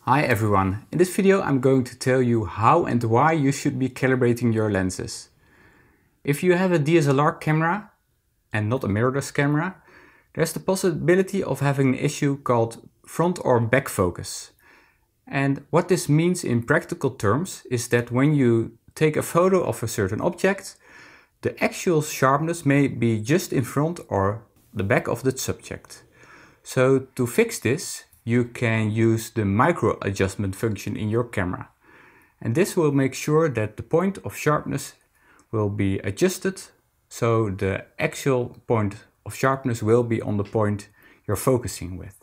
Hi everyone, in this video I'm going to tell you how and why you should be calibrating your lenses. If you have a DSLR camera and not a mirrorless camera, there's the possibility of having an issue called front or back focus. And what this means in practical terms is that when you take a photo of a certain object, the actual sharpness may be just in front or the back of the subject. So to fix this, you can use the micro adjustment function in your camera. And this will make sure that the point of sharpness will be adjusted, so the actual point of sharpness will be on the point you're focusing with.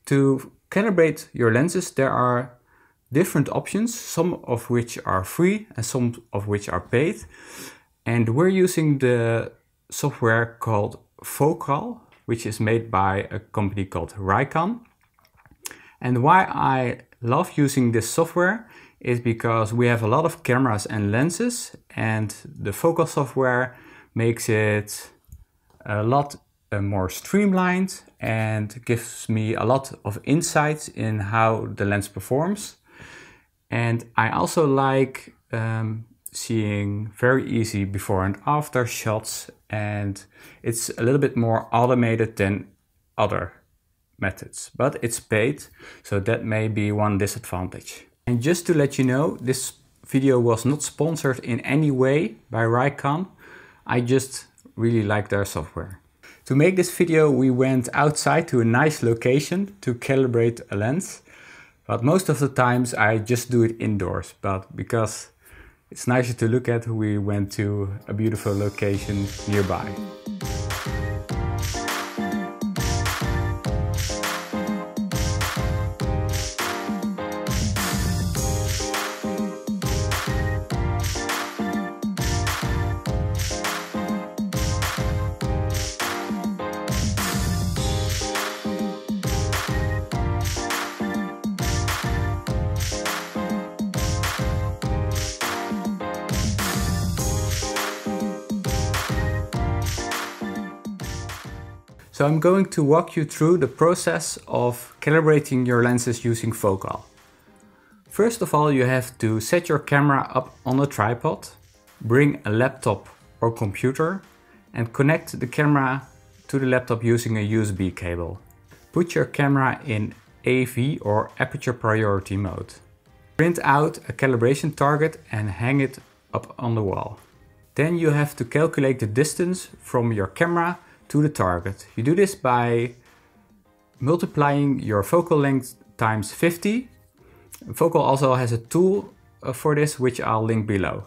To calibrate your lenses, there are different options, some of which are free and some of which are paid. And we're using the software called Focal, which is made by a company called Raycon. And why I love using this software is because we have a lot of cameras and lenses, and the Focal software makes it a lot more streamlined and gives me a lot of insights in how the lens performs. And I also like seeing very easy before and after shots, and it's a little bit more automated than other methods, but it's paid, so that may be one disadvantage. And just to let you know, this video was not sponsored in any way by Raycon. I just really like their software. To make this video, we went outside to a nice location to calibrate a lens, but most of the times I just do it indoors, but because it's nicer to look at, we went to a beautiful location nearby. So I'm going to walk you through the process of calibrating your lenses using Focal. First of all, you have to set your camera up on a tripod, bring a laptop or computer, and connect the camera to the laptop using a USB cable. Put your camera in AV or aperture priority mode. Print out a calibration target and hang it up on the wall. Then you have to calculate the distance from your camera to the target. You do this by multiplying your focal length times 50. Focal also has a tool for this, which I'll link below.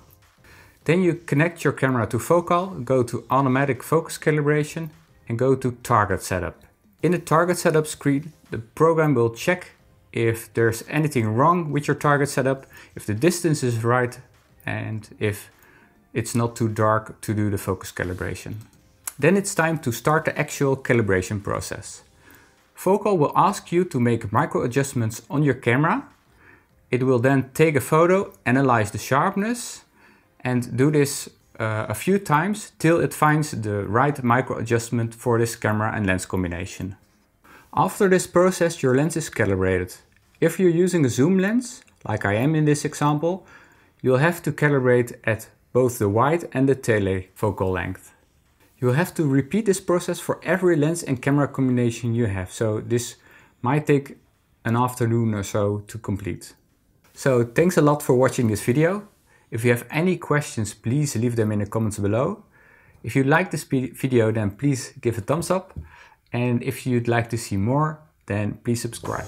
Then you connect your camera to Focal, go to automatic focus calibration and go to target setup. In the target setup screen, the program will check if there's anything wrong with your target setup, if the distance is right, and if it's not too dark to do the focus calibration. Then it's time to start the actual calibration process. Focal will ask you to make micro adjustments on your camera. It will then take a photo, analyze the sharpness, and do this a few times till it finds the right micro adjustment for this camera and lens combination. After this process, your lens is calibrated. If you're using a zoom lens, like I am in this example, you'll have to calibrate at both the wide and the telefocal length. You'll have to repeat this process for every lens and camera combination you have, so this might take an afternoon or so to complete. So thanks a lot for watching this video. If you have any questions, please leave them in the comments below. If you like this video, then please give a thumbs up. And if you'd like to see more, then please subscribe.